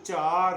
4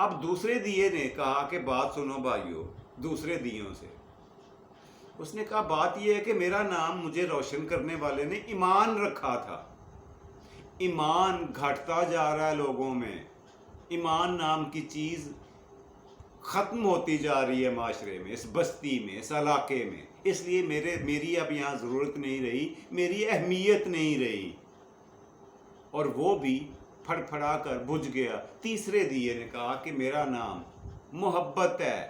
اب دوسرے دیے نے کہا کہ بات سنو بھائیو، دوسرے دیوں سے اس نے کہا بات یہ ہے کہ میرا نام مجھے روشن کرنے والے نے ایمان رکھا تھا، ایمان گھٹتا جا رہا ہے لوگوں میں، ایمان نام کی چیز ختم ہوتی جا رہی ہے معاشرے میں، اس بستی میں، اس علاقے میں، اس لیے میری اب یہاں ضرورت نہیں رہی، میری اہمیت نہیں رہی، اور وہ بھی پھڑ پھڑا کر بجھ گیا۔ تیسرے دیے نے کہا کہ میرا نام محبت ہے،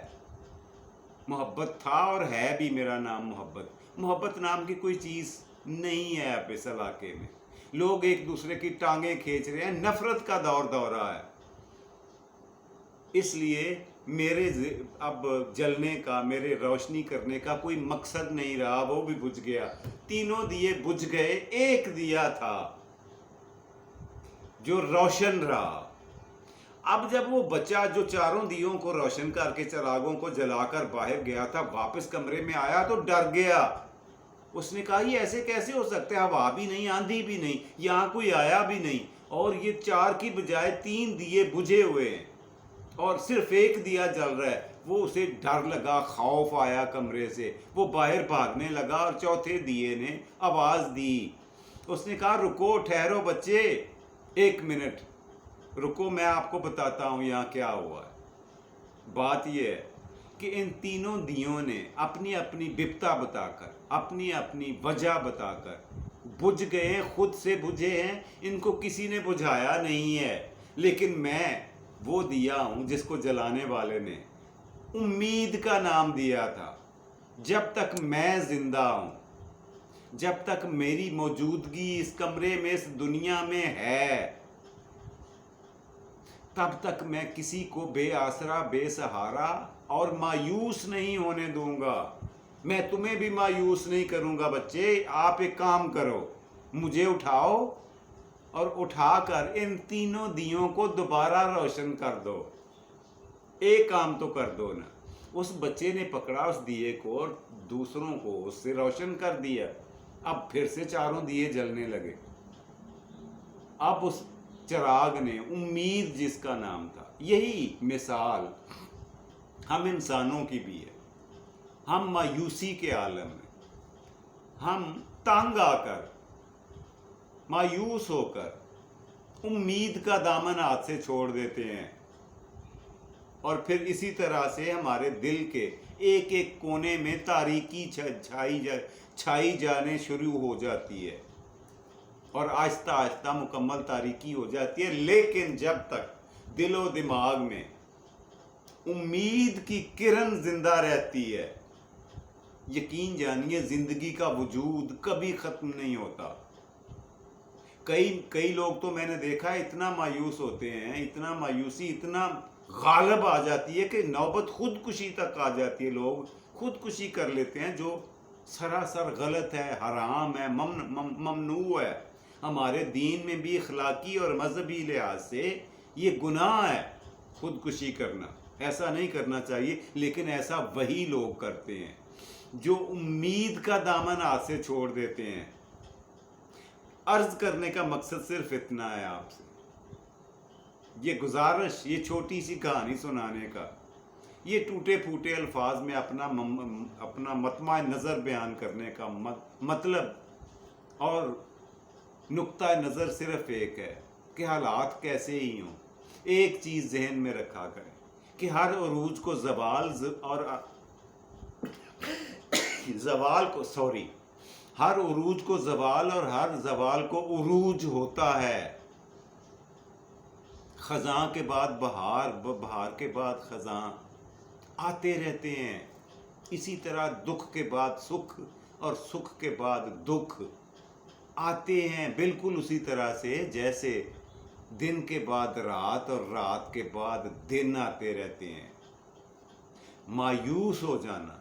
محبت تھا اور ہے بھی میرا نام محبت، محبت نام کی کوئی چیز نہیں ہے اب اس علاقے میں، لوگ ایک دوسرے کی ٹانگیں کھینچ رہے ہیں، نفرت کا دورہ ہے، اس لیے میرے اب جلنے کا، میرے روشنی کرنے کا کوئی مقصد نہیں رہا، وہ بھی بجھ گیا۔ تینوں دیے بجھ گئے، ایک دیا تھا جو روشن رہا۔ اب جب وہ بچہ جو چاروں دیوں کو روشن کر کے چراغوں کو جلا کر باہر گیا تھا، واپس کمرے میں آیا تو ڈر گیا، اس نے کہا یہ ایسے کیسے ہو سکتا ہے، ہوا بھی نہیں، آندھی بھی نہیں، یہاں کوئی آیا بھی نہیں، اور یہ 4 کی بجائے 3 دیے بجھے ہوئے ہیں اور صرف ایک دیا جل رہا ہے۔ وہ اسے ڈر لگا، خوف آیا کمرے سے، وہ باہر بھاگنے لگا، اور چوتھے دیے نے آواز دی، اس نے کہا رکو، ٹھہرو بچے، 1 منٹ رکو، میں آپ کو بتاتا ہوں یہاں کیا ہوا ہے۔ بات یہ ہے کہ ان تینوں دیوں نے اپنی اپنی بپتا بتا کر، اپنی اپنی وجہ بتا کر بجھ گئے ہیں، خود سے بجھے ہیں، ان کو کسی نے بجھایا نہیں ہے، لیکن میں وہ دیا ہوں جس کو جلانے والے نے امید کا نام دیا تھا۔ جب تک میں زندہ ہوں، جب تک میری موجودگی اس کمرے میں، اس دنیا میں ہے، تب تک میں کسی کو بے آسرا، بے سہارا اور مایوس نہیں ہونے دوں گا۔ میں تمہیں بھی مایوس نہیں کروں گا بچے، آپ ایک کام کرو، مجھے اٹھاؤ اور اٹھا کر ان تینوں دیوں کو دوبارہ روشن کر دو، ایک کام تو کر دو نا۔ اس بچے نے پکڑا اس دیے کو اور دوسروں کو اس سے روشن کر دیا، اب پھر سے چاروں دیے جلنے لگے۔ اب اس چراغ نے، امید جس کا نام تھا، یہی مثال ہم انسانوں کی بھی ہے۔ ہم مایوسی کے عالم میں، ہم تنگ آ کر، مایوس ہو کر امید کا دامن ہاتھ سے چھوڑ دیتے ہیں، اور پھر اسی طرح سے ہمارے دل کے ایک ایک کونے میں تاریکی چھائی جانے شروع ہو جاتی ہے، اور آہستہ آہستہ مکمل تاریکی ہو جاتی ہے۔ لیکن جب تک دل و دماغ میں امید کی کرن زندہ رہتی ہے، یقین جانیے زندگی کا وجود کبھی ختم نہیں ہوتا۔ کئی لوگ تو میں نے دیکھا اتنا مایوس ہوتے ہیں، اتنا مایوسی اتنا غالب آ جاتی ہے کہ نوبت خودکشی تک آ جاتی ہے، لوگ خودکشی کر لیتے ہیں، جو سراسر غلط ہے، حرام ہے، ممنوع ہے۔ ہمارے دین میں بھی اخلاقی اور مذہبی لحاظ سے یہ گناہ ہے خودکشی کرنا، ایسا نہیں کرنا چاہیے، لیکن ایسا وہی لوگ کرتے ہیں جو امید کا دامن ہاتھ سے چھوڑ دیتے ہیں۔ عرض کرنے کا مقصد صرف اتنا ہے آپ سے، یہ گزارش، یہ چھوٹی سی کہانی سنانے کا، یہ ٹوٹے پھوٹے الفاظ میں اپنا مطمع نظر بیان کرنے کا مطلب اور نقطہ نظر صرف ایک ہے کہ حالات کیسے ہی ہوں، ایک چیز ذہن میں رکھا کریں کہ ہر عروج کو ہر عروج کو زوال اور ہر زوال کو عروج ہوتا ہے۔ خزاں کے بعد بہار، بہار کے بعد خزاں آتے رہتے ہیں، اسی طرح دکھ کے بعد سکھ اور سکھ کے بعد دکھ آتے ہیں، بالکل اسی طرح سے جیسے دن کے بعد رات اور رات کے بعد دن آتے رہتے ہیں۔ مایوس ہو جانا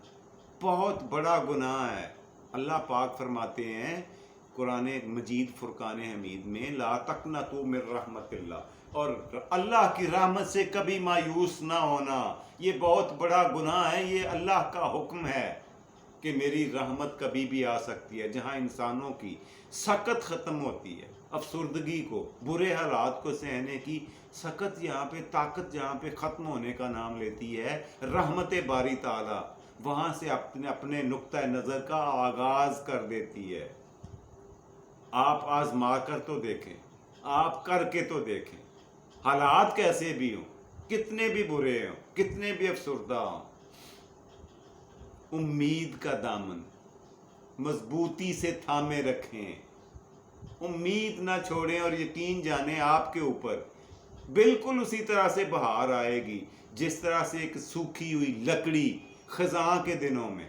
بہت بڑا گناہ ہے۔ اللہ پاک فرماتے ہیں قرآن مجید فرقان حمید میں، لا تقنطوا من رحمت اللہ، اور اللہ کی رحمت سے کبھی مایوس نہ ہونا، یہ بہت بڑا گناہ ہے، یہ اللہ کا حکم ہے کہ میری رحمت کبھی بھی آ سکتی ہے۔ جہاں انسانوں کی سکت ختم ہوتی ہے، افسردگی کو، برے حالات کو سہنے کی سخت یہاں پہ طاقت جہاں پہ ختم ہونے کا نام لیتی ہے رحمت باری تعالی، وہاں سے اپنے نقطہ نظر کا آغاز کر دیتی ہے۔ آپ آزما کر تو دیکھیں، آپ کر کے تو دیکھیں، حالات کیسے بھی ہوں، کتنے بھی برے ہوں، کتنے بھی افسردہ ہوں، امید کا دامن مضبوطی سے تھامے رکھیں، امید نہ چھوڑیں اور یقین جانیں آپ کے اوپر بالکل اسی طرح سے بہار آئے گی جس طرح سے ایک سوکھی ہوئی لکڑی خزاں کے دنوں میں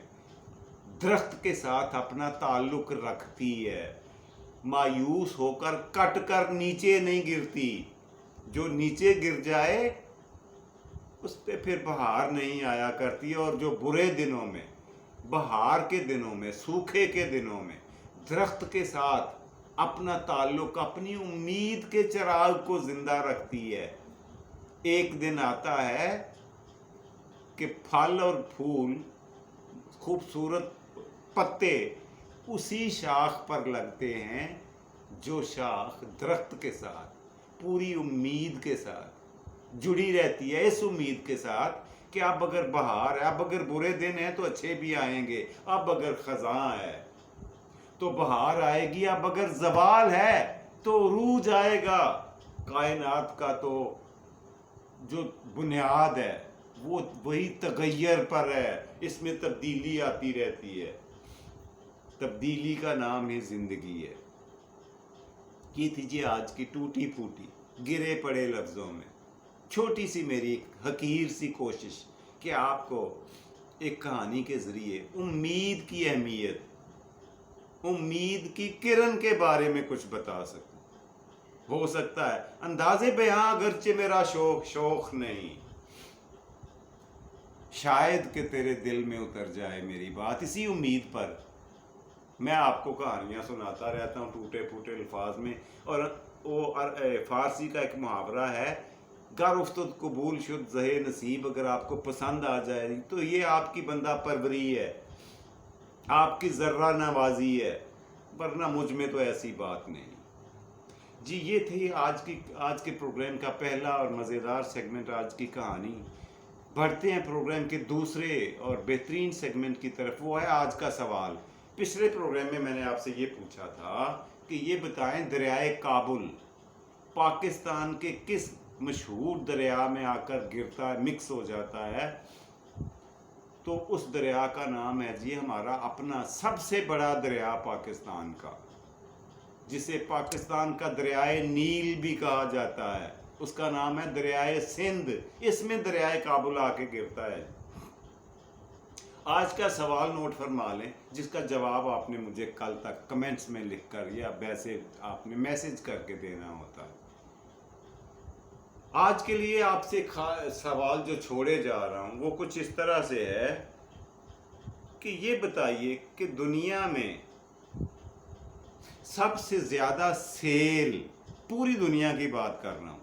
درخت کے ساتھ اپنا تعلق رکھتی ہے، مایوس ہو کر کٹ کر نیچے نہیں گرتی، جو نیچے گر جائے اس پہ پھر بہار نہیں آیا کرتی، اور جو برے دنوں میں، بہار کے دنوں میں، سوکھے کے دنوں میں درخت کے ساتھ اپنا تعلق، اپنی امید کے چراغ کو زندہ رکھتی ہے، ایک دن آتا ہے کہ پھل اور پھول، خوبصورت پتے اسی شاخ پر لگتے ہیں جو شاخ درخت کے ساتھ پوری امید کے ساتھ جڑی رہتی ہے، اس امید کے ساتھ کہ اب اگر بہار ہے، اب اگر برے دن ہیں تو اچھے بھی آئیں گے، اب اگر خزاں ہے تو بہار آئے گی، اب اگر زوال ہے تو عروج آئے گا۔ کائنات کا تو جو بنیاد ہے وہ وہی تغیر پر ہے، اس میں تبدیلی آتی رہتی ہے، تبدیلی کا نام ہی زندگی ہے۔ یہ تھی جی آج کی ٹوٹی پھوٹی گرے پڑے لفظوں میں چھوٹی سی میری حقیر سی کوشش کہ آپ کو ایک کہانی کے ذریعے امید کی اہمیت، امید کی کرن کے بارے میں کچھ بتا سکوں۔ ہو سکتا ہے انداز بیاں اگرچہ میرا شوق نہیں، شاید کہ تیرے دل میں اتر جائے میری بات، اسی امید پر میں آپ کو کہانیاں سناتا رہتا ہوں ٹوٹے پھوٹے الفاظ میں۔ اور وہ فارسی کا ایک محاورہ ہے، گر افتد قبول شد زہ نصیب، اگر آپ کو پسند آ جائے تو یہ آپ کی بندہ پروری ہے، آپ کی ذرہ نوازی ہے، ورنہ مجھ میں تو ایسی بات نہیں۔ جی یہ تھی آج کے پروگرام کا پہلا اور مزیدار سیگمنٹ، آج کی کہانی۔ بڑھتے ہیں پروگرام کے دوسرے اور بہترین سیگمنٹ کی طرف، وہ ہے آج کا سوال۔ پچھلے پروگرام میں نے آپ سے یہ پوچھا تھا کہ یہ بتائیں دریائے کابل پاکستان کے کس مشہور دریا میں آ کر گرتا ہے، مکس ہو جاتا ہے؟ تو اس دریا کا نام ہے جی ہمارا اپنا سب سے بڑا دریا پاکستان کا، جسے پاکستان کا دریائے نیل بھی کہا جاتا ہے، اس کا نام ہے دریائے سندھ، اس میں دریائے کابل آ کے گرتا ہے۔ آج کا سوال نوٹ فرما لیں، جس کا جواب آپ نے مجھے کل تک کمنٹس میں لکھ کر یا ویسے آپ نے میسج کر کے دینا ہوتا ہے۔ آج کے لیے آپ سے سوال جو چھوڑے جا رہا ہوں وہ کچھ اس طرح سے ہے کہ یہ بتائیے کہ دنیا میں سب سے زیادہ سیل، پوری دنیا کی بات کر رہا ہوں،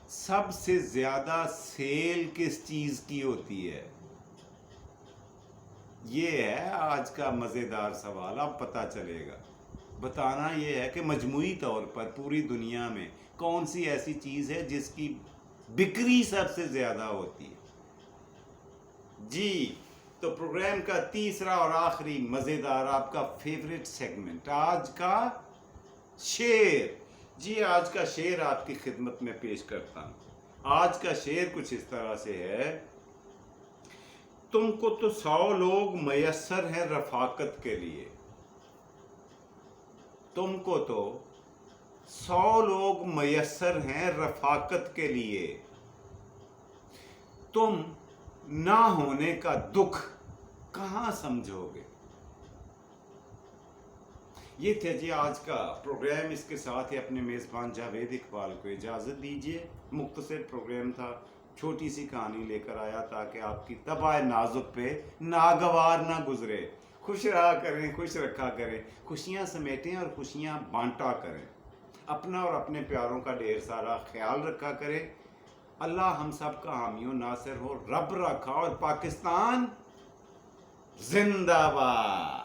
سب سے زیادہ سیل کس چیز کی ہوتی ہے؟ یہ ہے آج کا مزیدار سوال، اب پتہ چلے گا۔ بتانا یہ ہے کہ مجموعی طور پر پوری دنیا میں کون سی ایسی چیز ہے جس کی بکری سب سے زیادہ ہوتی ہے؟ جی تو پروگرام کا تیسرا اور آخری مزیدار آپ کا فیوریٹ سیگمنٹ، آج کا شعر۔ جی آج کا شعر آپ کی خدمت میں پیش کرتا ہوں۔ آج کا شعر کچھ اس طرح سے ہے، تم کو تو 100 لوگ میسر ہیں رفاقت کے لیے، تم کو تو 100 لوگ میسر ہیں رفاقت کے لیے، تم نہ ہونے کا دکھ کہاں سمجھو گے؟ یہ تھے جی آج کا پروگرام۔ اس کے ساتھ ہی اپنے میزبان جاوید اقبال کو اجازت دیجیے۔ مختصر پروگرام تھا، چھوٹی سی کہانی لے کر آیا تاکہ آپ کی طبع نازک پہ ناگوار نہ گزرے۔ خوش رہا کریں، خوش رکھا کریں، خوشیاں سمیٹیں اور خوشیاں بانٹا کریں، اپنا اور اپنے پیاروں کا ڈھیر سارا خیال رکھا کریں۔ اللہ ہم سب کا حامی و ناصر ہو، رب رکھا، اور پاکستان زندہ باد۔